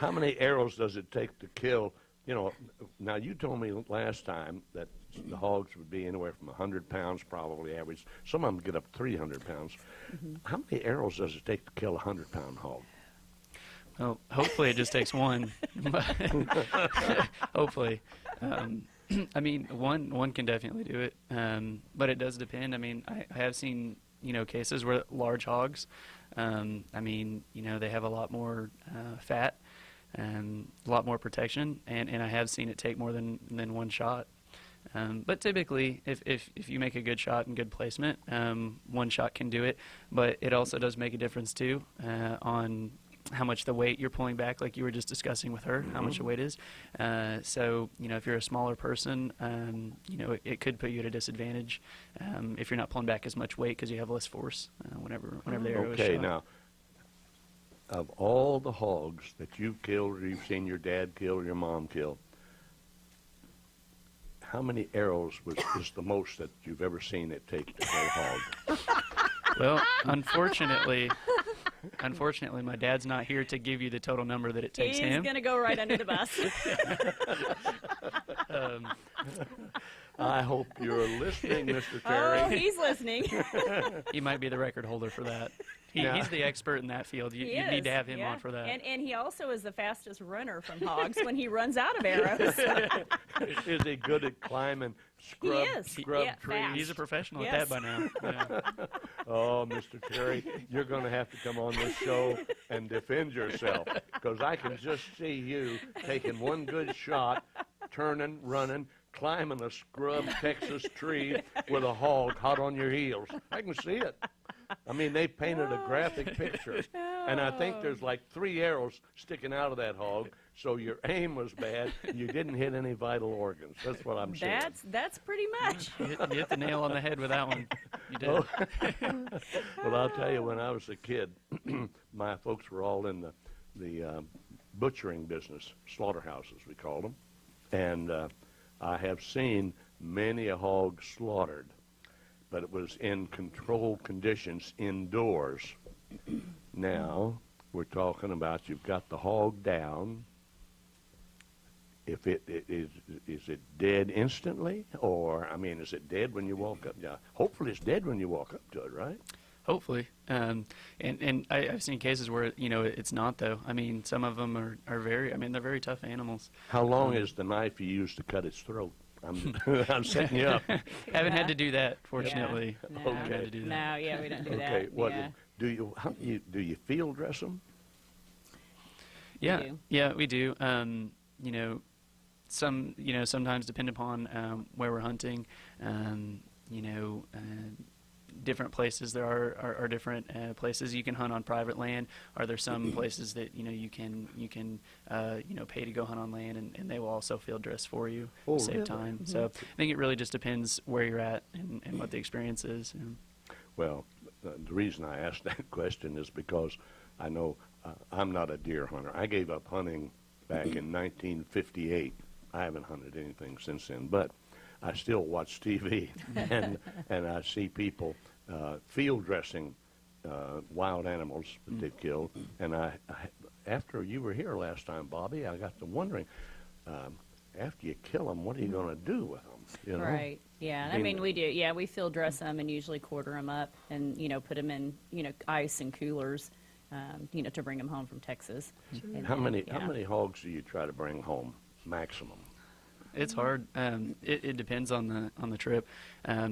How many arrows does it take to kill? You know, now you told me last time that the hogs would be anywhere from 100 pounds, probably average. Some of them get up 300 pounds. How many arrows does it take to kill a 100-pound hog? Well, hopefully it just takes one. Hopefully. I mean, one can definitely do it, but it does depend. I mean, I have seen, cases where large hogs, I mean, they have a lot more fat and a lot more protection, and I have seen it take more than one shot. But typically, if you make a good shot and good placement, one shot can do it. But it also does make a difference too on how much the weight you're pulling back, like you were just discussing with her, how much the weight is. So, if you're a smaller person, it could put you at a disadvantage if you're not pulling back as much weight because you have less force whenever the arrow is shot. Okay, now, of all the hogs that you've killed or you've seen your dad kill or your mom kill, how many arrows is the most that you've ever seen it take to kill a hog? Well, unfortunately, my dad's not here to give you the total number that it takes him. He's going to go right under the bus. I hope you're listening, Mr. Terry. Oh, he's listening. He might be the record holder for that. He's the expert in that field. You need to have him on for that. And he also is the fastest runner from hogs when he runs out of arrows. Is he good at climbing scrub trees? Fast. He's a professional at that by now. Yeah. Oh, Mr. Terry, you're going to have to come on this show and defend yourself, because I can just see you taking one good shot, turning, running, climbing a scrub Texas tree with a hog hot on your heels. I can see it. I mean, they painted a graphic picture, and I think there's like 3 arrows sticking out of that hog, so your aim was bad. You didn't hit any vital organs. That's what I'm saying. That's pretty much. You hit the nail on the head with that one. You did. Well, I'll tell you, when I was a kid, my folks were all in the butchering business, slaughterhouses we called them, and I have seen many a hog slaughtered, but it was in controlled conditions indoors. Now, we're talking about you've got the hog down. If it is it dead instantly, or, I mean, is it dead when you walk up? Yeah, hopefully it's dead when you walk up to it, right? Hopefully. And I've seen cases where, it's not, though. I mean, some of them are they're very tough animals. How long is the knife you use to cut its throat? I'm setting you up. Haven't had to do that, fortunately. No. Haven't had to do that. No, yeah, we don't do that. Okay, what Yeah. do you field dress them? Yeah, we do. Sometimes depending upon where we're hunting, different places. There are different places you can hunt on private land. Are there some places that you can pay to go hunt on land, and they will also field dress for you, to save time. Mm-hmm. So I think it really just depends where you're at and what the experience is. Well, the reason I asked that question is because I know I'm not a deer hunter. I gave up hunting back in 1958. I haven't hunted anything since then, but I still watch TV, and I see people field dressing wild animals that they've killed. And I, after you were here last time, Bobby, I got to wondering, after you kill them, what are you going to do with them? Right. Yeah. I mean, we do. Yeah, we field dress them and usually quarter them up and put them in ice and coolers, to bring them home from Texas. Sure. How many hogs do you try to bring home maximum? It's hard. It depends on the trip.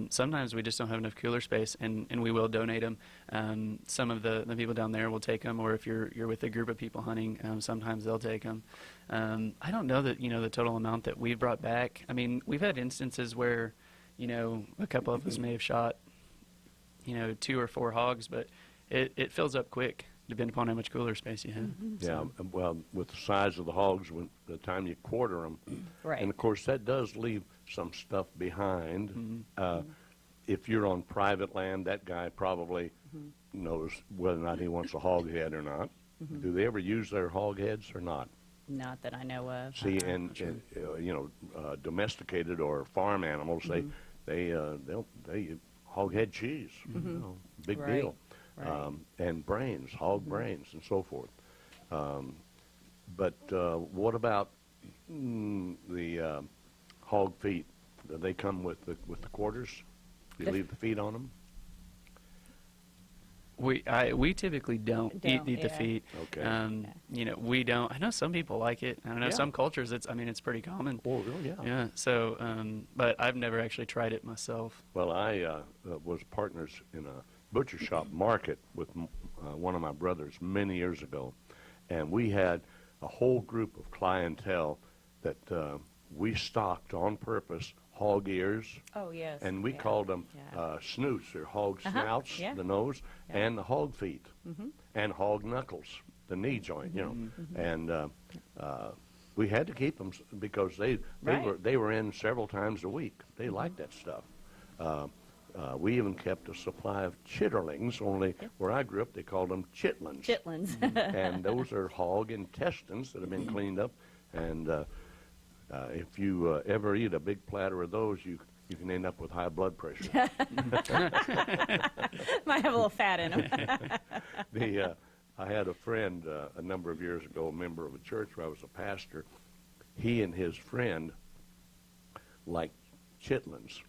Sometimes we just don't have enough cooler space, and we will donate them. Some of the people down there will take them, or if you're with a group of people hunting, sometimes they'll take them. I don't know that the total amount that we've brought back. I mean, we've had instances where a couple of us may have shot 2 or 4 hogs, but it fills up quick, depending upon how much cooler space you have. Mm-hmm. Yeah, well, with the size of the hogs, when the time you quarter them, right. And of course that does leave some stuff behind. Mm-hmm. If you're on private land, that guy probably knows whether or not he wants a hog head or not. Mm-hmm. Do they ever use their hog heads or not? Not that I know of. See, and domesticated or farm animals, they hog head cheese, big right. deal. Right. And brains, hog brains, and so forth. But what about the hog feet? Do they come with the quarters? You The- leave the feet on them? We typically don't eat Don't, the yeah. feet. Okay. You know, we don't. I know some people like it. I know Yeah. some cultures. It's pretty common. Oh, really? Yeah. Yeah. So, but I've never actually tried it myself. Well, I was partners in a butcher shop market with one of my brothers many years ago, and we had a whole group of clientele that we stocked on purpose hog ears, Oh, yes. and we yeah. called them Yeah. snoots. They're hog Uh-huh, snouts, yeah. the nose, Yeah. and the hog feet, and hog knuckles, the knee joint, you know. And we had to keep them because Right. they were in several times a week. They liked that stuff. We even kept a supply of chitterlings, only where I grew up they called them chitlins. Chitlins. And those are hog intestines that have been cleaned up. And if you ever eat a big platter of those, you can end up with high blood pressure. Might have a little fat in them. I had a friend a number of years ago, a member of a church where I was a pastor. He and his friend liked chitlins,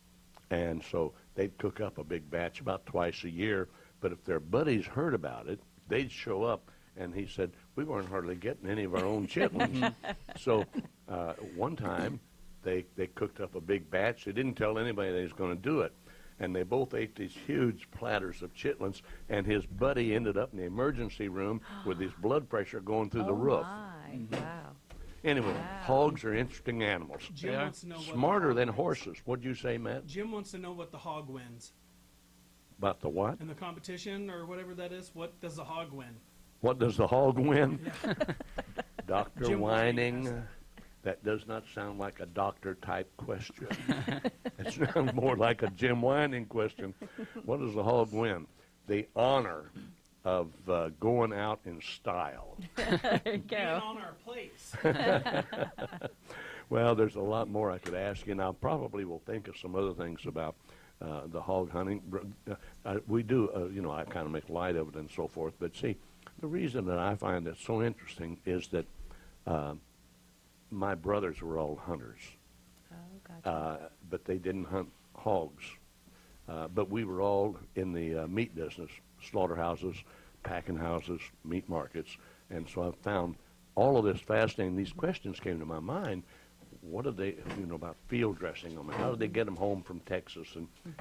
and so they'd cook up a big batch about twice a year. But if their buddies heard about it, they'd show up, and he said, we weren't hardly getting any of our own chitlins. So one time, they cooked up a big batch. They didn't tell anybody they was going to do it. And they both ate these huge platters of chitlins, and his buddy ended up in the emergency room with his blood pressure going through the roof. My. Wow. Anyway, Wow. hogs are interesting animals. Jim Yeah. wants to know what the Smarter hog than wins. horses. What'd you say, Matt? Jim wants to know what the hog wins About the what? in the competition or whatever that is. What does the hog win? What does the hog win? Dr. Jim Whining. Whining That does not sound like a doctor-type question. It sounds more like a Jim Whining question. What does the hog win? The honor of going out in style. There you Being go. on our place. Well, there's a lot more I could ask you, and I probably will think of some other things about the hog hunting. We do, I kind of make light of it and so forth. But see, the reason that I find it so interesting is that my brothers were all hunters, Oh, gotcha. but they didn't hunt hogs. But we were all in the meat business, slaughterhouses, packing houses, meat markets. And so I found all of this fascinating. These questions came to my mind. What do they, about field dressing them? How do they get them home from Texas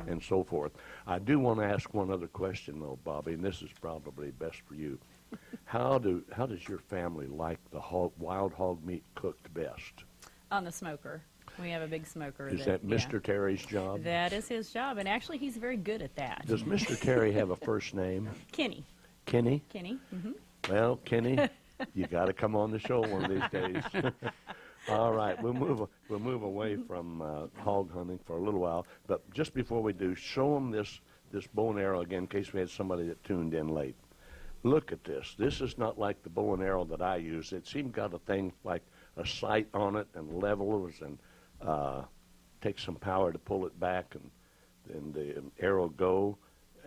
and so forth? I do want to ask one other question, though, Bobby, and this is probably best for you. How does your family like the wild hog meat cooked best? On the smoker. We have a big smoker. Is that yeah. Mr. Terry's job? That is his job, and actually he's very good at that. Does Mr. Terry have a first name? Kenny. Kenny? Kenny. Mm-hmm. Well, Kenny, you got to come on the show one of these days. All right, we'll move away from hog hunting for a little while. But just before we do, show them this bow and arrow again, in case we had somebody that tuned in late. Look at this. This is not like the bow and arrow that I use. It seems got a thing like a sight on it and levels and takes some power to pull it back and the arrow go.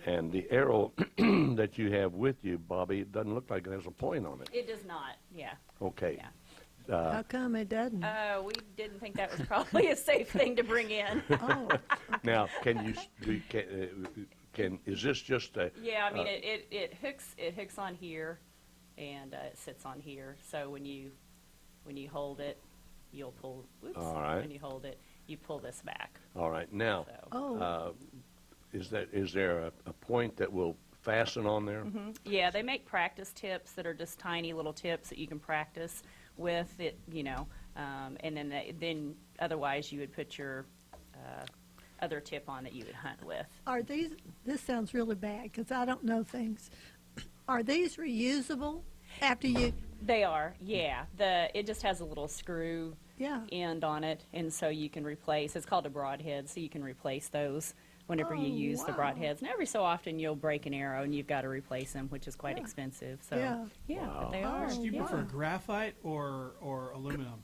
And the arrow that you have with you, Bobby, it doesn't look like it has a point on it. It does not. Yeah. Okay. Yeah. How come it doesn't? We didn't think that was probably a safe thing to bring in. Oh, Now, is this just a? Yeah, I mean it hooks on here, and it sits on here. So when you hold it, you'll pull. Whoops. All right. When you hold it, you pull this back. All right. Now, So. oh, is there a point that will fasten on there? Yeah, they make practice tips that are just tiny little tips that you can practice with it, and then otherwise you would put your other tip on that you would hunt with. are these, this sounds really bad because I don't know things. Are these reusable after you, They are, yeah. It just has a little screw yeah. end on it, and so you can replace. It's called a broadhead, so you can replace those whenever you Oh, use the wow. broadheads. And every so often you'll break an arrow, and you've got to replace them, which is quite Yeah. expensive. So Yeah. but they Wow. are. Oh, Do you yeah. prefer graphite or aluminum?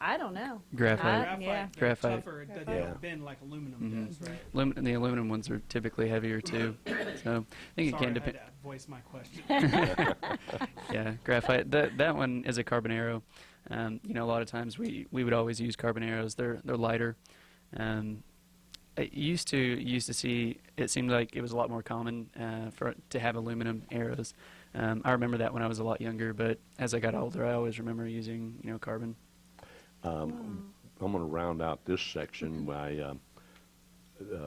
I don't know. Graphite. Yeah. They're Graphite. tougher. It doesn't Yeah. bend like aluminum Mhm. does, right? The aluminum ones are typically heavier too. So I think it Sorry, can I depend. had to voice my question. Yeah, graphite. That one is a carbon arrow. You know, a lot of times we would always use carbon arrows. They're lighter. I used to see. It seemed like it was a lot more common to have aluminum arrows. I remember that when I was a lot younger, but as I got older, I always remember using carbon. I'm going to round out this section by a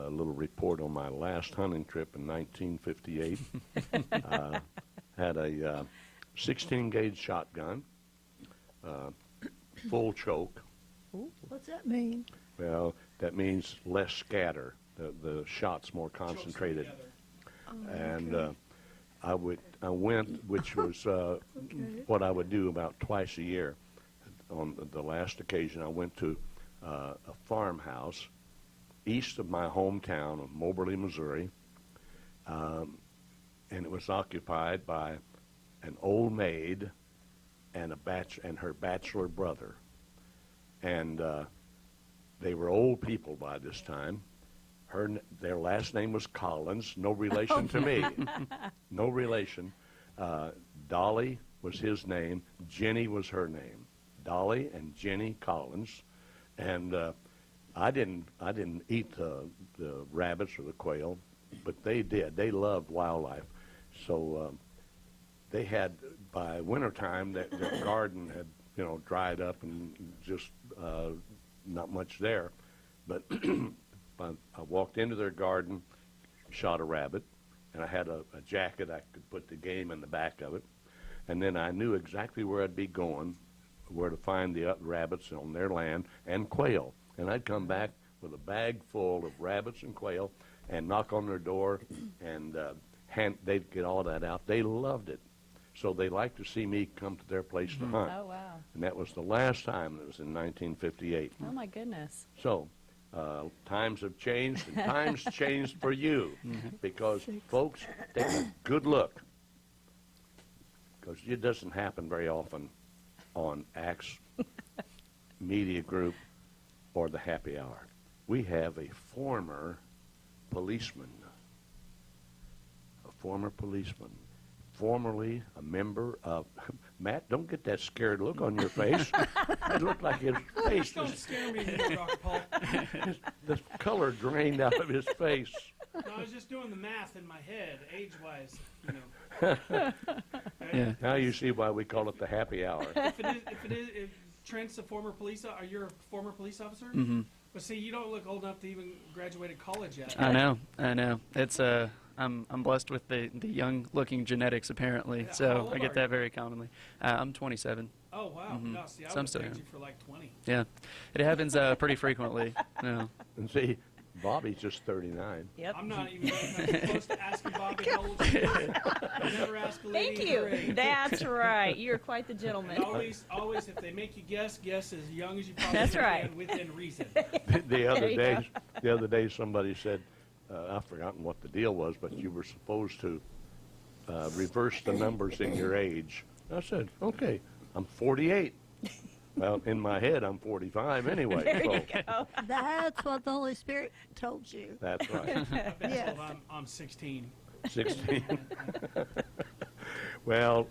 little report on my last hunting trip in 1958. Had a 16-gauge shotgun, full choke. What's that mean? Well, that means less scatter. The shot's more concentrated. And I went, which was what I would do about twice a year. On the last occasion, I went to a farmhouse east of my hometown of Moberly, Missouri, and it was occupied by an old maid and her bachelor brother, and they were old people by this time. Their last name was Collins, no relation to me, no relation. Dolly was his name, Jenny was her name. Dolly and Jenny Collins, and I didn't eat the rabbits or the quail, but they did. They loved wildlife, so they had, by wintertime, their garden had dried up and just not much there. But I walked into their garden, shot a rabbit, and I had a jacket. I could put the game in the back of it, and then I knew exactly where I'd be going, where to find the rabbits on their land and quail. And I'd come back with a bag full of rabbits and quail and knock on their door, and they'd get all that out. They loved it. So they liked to see me come to their place to hunt. Oh, wow. And that was the last time. It was in 1958. Oh, my goodness. So times have changed, and times changed for you. Because, folks, take a good look. Because it doesn't happen very often on Axe Media Group or the Happy Hour. We have a former policeman, formerly a member of, Matt, don't get that scared look on your face. It looked like his face, Don't scare me anymore, Dr. Paul. the color drained out of his face. No, I was just doing the math in my head, age-wise, Okay? Yeah. Now you see why we call it the Happy Hour. If Trent's a former police, are you a former police officer? Mm-hmm. But see, you don't look old enough to even graduated college yet. I know. It's I'm blessed with the young-looking genetics apparently, Yeah, how so old I are get you? that very commonly. I'm 27. Oh wow! Mhm. No, see, I So I'm would still have young. you for like 20. Yeah, it happens pretty frequently. No. And see, Bobby's just 39. Yep. I'm not even close to asking Bobby how old she is. I never ask a lady Thank her you. age. That's right. You're quite the gentleman. Always, if they make you guess as young as you possibly That's can right. within reason. The other you day, somebody said, I've forgotten what the deal was, but you were supposed to reverse the numbers in your age. I said, okay, I'm 48. Well, in my head, I'm 45 anyway. There So you go. That's what the Holy Spirit told you. that's right. I've been Yes. told I'm 16. 16. Well,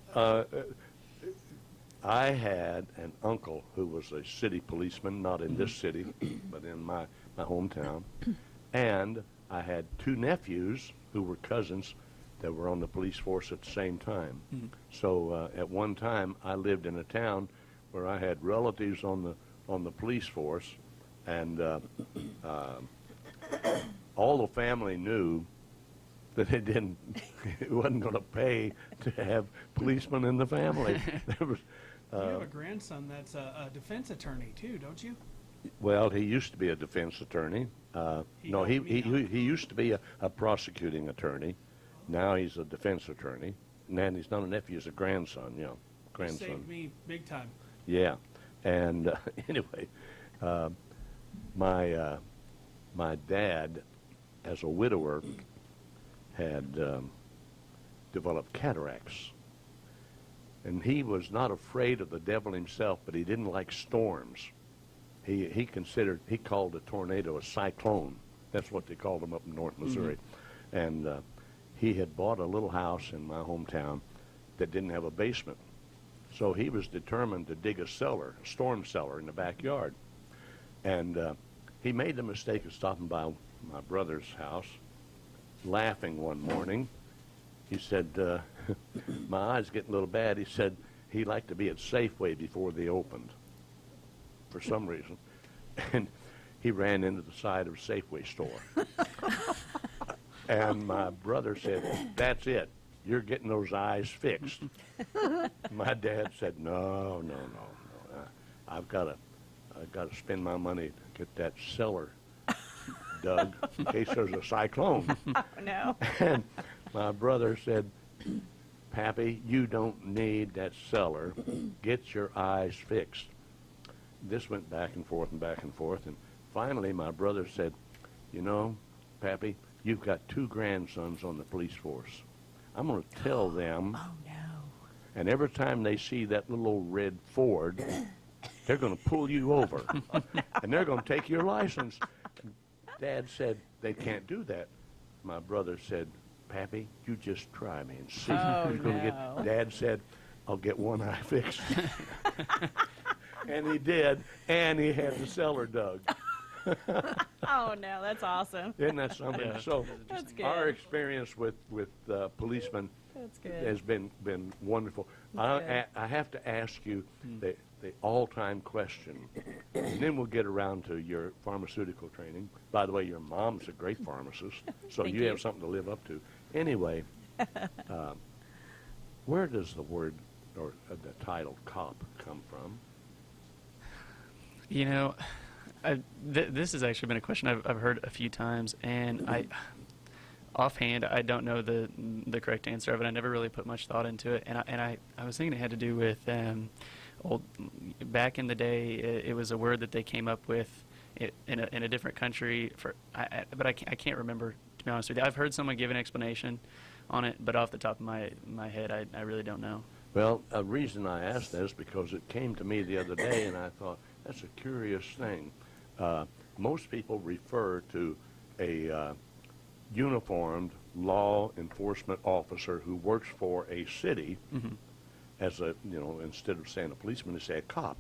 I had an uncle who was a city policeman, not in this city, but in my hometown. And I had two nephews who were cousins that were on the police force at the same time. So at one time, I lived in a town where I had relatives on the police force, and all the family knew that it wasn't going to pay to have policemen in the family. There was, You have a grandson that's a defense attorney too, don't you? well, he used to be a defense attorney. He No, helped me out. he used to be a prosecuting attorney. Now he's a defense attorney. And then he's not a nephew, he's a grandson, grandson. Saved me big time. Yeah, and anyway, my dad, as a widower, had developed cataracts, and he was not afraid of the devil himself, but he didn't like storms. he called a tornado a cyclone. That's what they called them up in North Missouri. And he had bought a little house in my hometown that didn't have a basement. So he was determined to dig a cellar, a storm cellar in the backyard. And he made the mistake of stopping by my brother's house, laughing one morning. He said, my eyes getting a little bad. He said he liked to be at Safeway before they opened for some reason. And he ran into the side of a Safeway store. And my brother said, that's it. You're getting those eyes fixed. My dad said, no. I've got to spend my money to get that cellar dug in case there's a cyclone. Oh, no. And my brother said, Pappy, you don't need that cellar. Get your eyes fixed. This went back and forth and back and forth. And finally, my brother said, you know, Pappy, you've got 2 grandsons on the police force. I'm going to tell them. Oh, no. And every time they see that little old red Ford, they're going to pull you over. And they're going to take your license. Dad said, they can't do that. My brother said, Pappy, you just try me and see. Oh, Who's gonna no. Dad said, I'll get one eye fixed. And he did, and he had the cellar dug. Oh, no, that's awesome. Isn't that something? Yeah. So That's good. our experience with policemen That's good. has been wonderful. Good. I have to ask you the all-time question, and then we'll get around to your pharmaceutical training. By the way, your mom's a great pharmacist, so Thank you you. have something to live up to. Anyway, where does the word or the title cop come from? You know, this has actually been a question I've heard a few times, and offhand, I don't know the correct answer of it. I never really put much thought into it, and I was thinking it had to do with back in the day. It was a word that they came up with in a different country but I can't remember, to be honest with you. I've heard someone give an explanation on it, but off the top of my head, I really don't know. Well, a reason I asked that is because it came to me the other day, and I thought, that's a curious thing. Most people refer to a uniformed law enforcement officer who works for a city as a, instead of saying a policeman, they say a cop.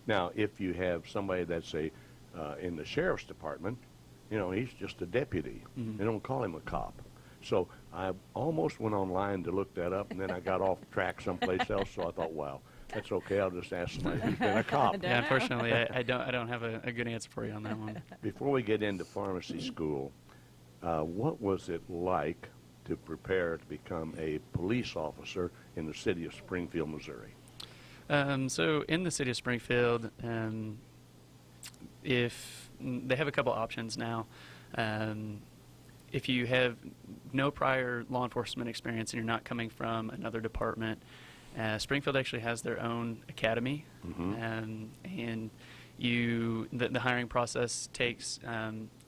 Now, if you have somebody that's in the sheriff's department, he's just a deputy. They don't call him a cop. So I almost went online to look that up, and then I got off track someplace else, so I thought, wow, that's okay. I'll just ask somebody who's been a cop. Don't Yeah, know. unfortunately, I don't have a good answer for you on that one. Before we get into pharmacy school, what was it like to prepare to become a police officer in the city of Springfield, Missouri? So in the city of Springfield, if they have a couple options now. If you have no prior law enforcement experience and you're not coming from another department, Springfield actually has their own academy, and the hiring process takes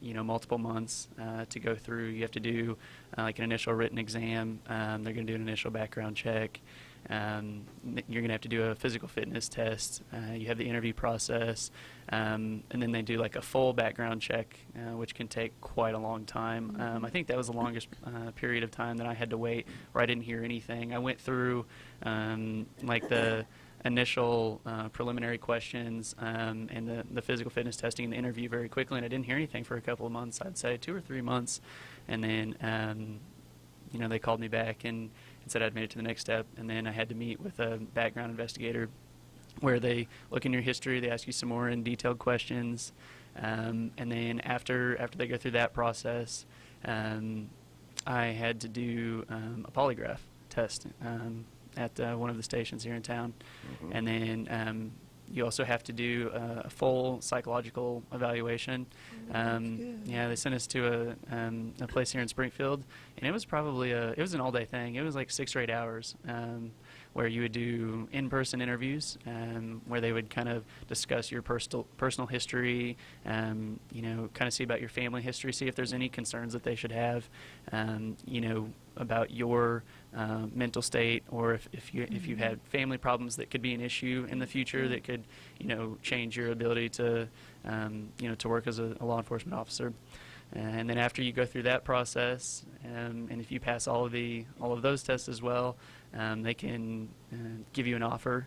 multiple months to go through. You have to do like an initial written exam. They're going to do an initial background check. You're going to have to do a physical fitness test. You have the interview process, and then they do like a full background check, which can take quite a long time. I think that was the longest period of time that I had to wait, where I didn't hear anything. I went through like the initial preliminary questions and the physical fitness testing and the interview very quickly, and I didn't hear anything for a couple of months. I'd say 2 or 3 months, and then they called me back and said I'd made it to the next step, and then I had to meet with a background investigator where they look in your history, they ask you some more detailed questions, and then after they go through that process, I had to do a polygraph test at one of the stations here in town, and then you also have to do a full psychological evaluation. good. Yeah, they sent us to a place here in Springfield, and it was probably it was an all-day thing. It was like 6 or 8 hours, where you would do in-person interviews, where they would kind of discuss your personal history, kind of see about your family history, see if there's any concerns that they should have, about your mental state, or if you've had family problems that could be an issue in the future that could, change your ability to, to work as a law enforcement officer. And then after you go through that process, and if you pass all of those tests as well, they can give you an offer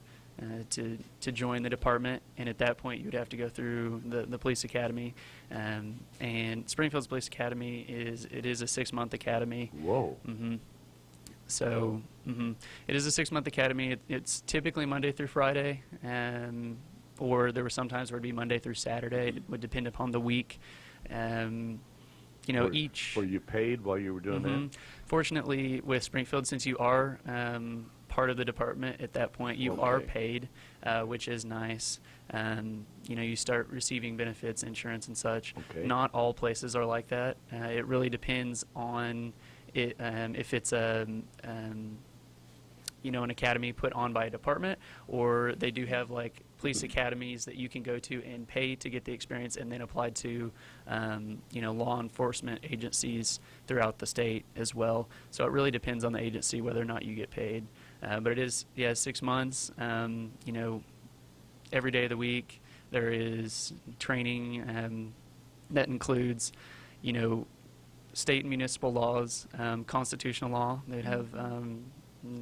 to join the department. And at that point, you would have to go through the police academy. And Springfield's Police Academy is a 6-month academy. Whoa. So it is a 6-month academy. It's typically Monday through Friday, or there were some times where it'd be Monday through Saturday. It would depend upon the week. Were you paid while you were doing that? Fortunately, with Springfield, since you are part of the department at that point, you are paid, which is nice. You start receiving benefits, insurance, and such. Okay. Not all places are like that. It really depends on it, if it's an academy put on by a department, or they do have like police academies that you can go to and pay to get the experience, and then applied to, law enforcement agencies throughout the state as well. So it really depends on the agency whether or not you get paid. But it is, 6 months. Every day of the week there is training that includes, state and municipal laws, constitutional law. They'd have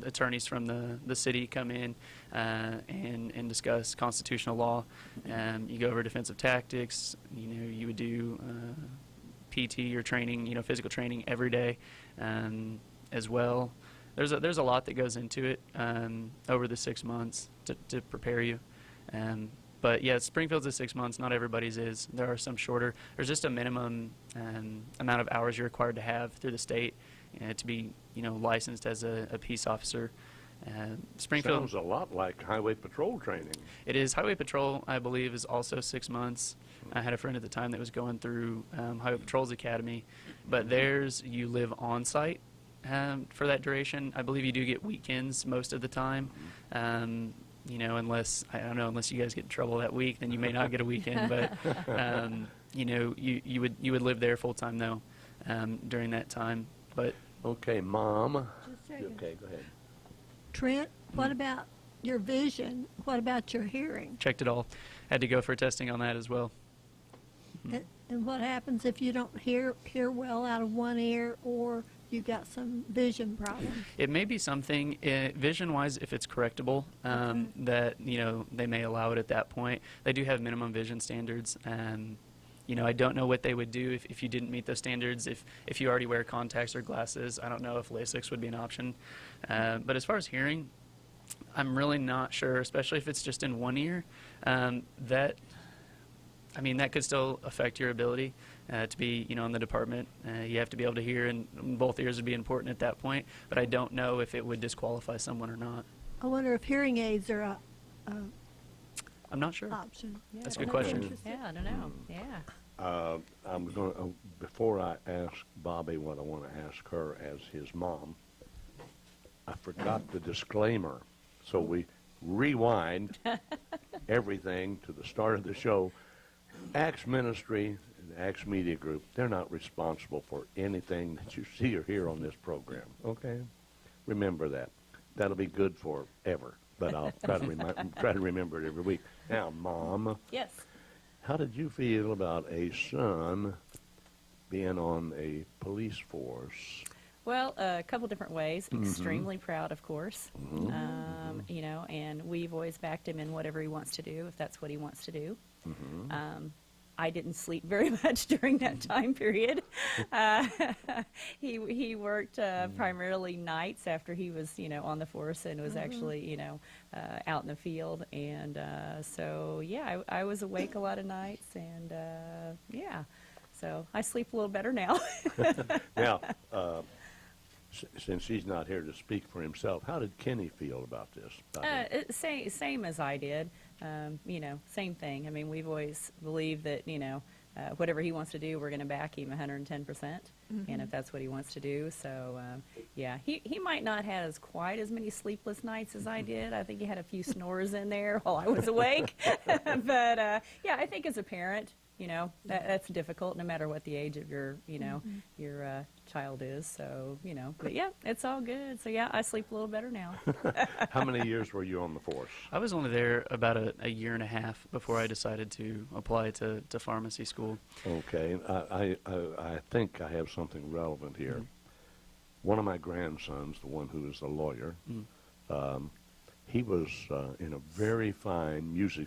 attorneys from the city come in and discuss constitutional law. You go over defensive tactics. You would do PT or training, physical training every day as well. There's a lot that goes into it over the 6 months to prepare you. But yeah, Springfield's is 6 months. Not everybody's is. There are some shorter. There's just a minimum amount of hours you're required to have through the state to be, licensed as a peace officer. Springfield Sounds a lot like highway patrol training. It is. Highway patrol, I believe, is also 6 months. I had a friend at the time that was going through Highway Patrol's academy, but theirs you live on site for that duration. I believe you do get weekends most of the time. Unless unless you guys get in trouble that week, then you may not get a weekend. But you would live there full time though during that time. But Okay, Mom. Just a second. Okay, go ahead. Trent, what about your vision? What about your hearing? checked it all. Had to go for testing on that as well. And what happens if you don't hear well out of one ear, or you got some vision problem? It may be something vision-wise, if it's correctable, that they may allow it at that point. They do have minimum vision standards. I don't know what they would do if you didn't meet those standards. If you already wear contacts or glasses, I don't know if LASIK would be an option. But as far as hearing, I'm really not sure, especially if it's just in one ear. That could still affect your ability to be, in the department. You have to be able to hear, and both ears would be important at that point. But I don't know if it would disqualify someone or not. I wonder if hearing aids are a I'm not sure. option. That's a good That's question. interesting. Yeah, I don't know. Yeah. I'm going to, before I ask Bobby what I want to ask her as his mom, I forgot the disclaimer. So we rewind everything to the start of the show. Acts Ministry and Acts Media Group, they're not responsible for anything that you see or hear on this program, okay? Remember that. That'll be good forever, but I'll try to remember it every week. Now, Mom, Yes. how did you feel about a son being on a police force? Well, a couple different ways. Extremely proud, of course. And we've always backed him in whatever he wants to do, if that's what he wants to do. I didn't sleep very much during that time period. He worked primarily nights after he was, on the force, and was actually, out in the field. And so, yeah, I was awake a lot of nights, and yeah. So I sleep a little better now. Now, since he's not here to speak for himself, how did Kenny feel about this? Same as I did. Same thing. I mean, we've always believed that, whatever he wants to do, we're going to back him 110%. And if that's what he wants to do. So, yeah, he might not have quite as many sleepless nights as I did. I think he had a few snores in there while I was awake. But, yeah, I think as a parent, that's difficult no matter what the age of your, your child is. So, but yeah, it's all good. So yeah, I sleep a little better now. How many years were you on the force? I was only there about a year and a half before I decided to apply to pharmacy school. Okay, I think I have something relevant here. One of my grandsons, the one who is a lawyer, he was in a very fine music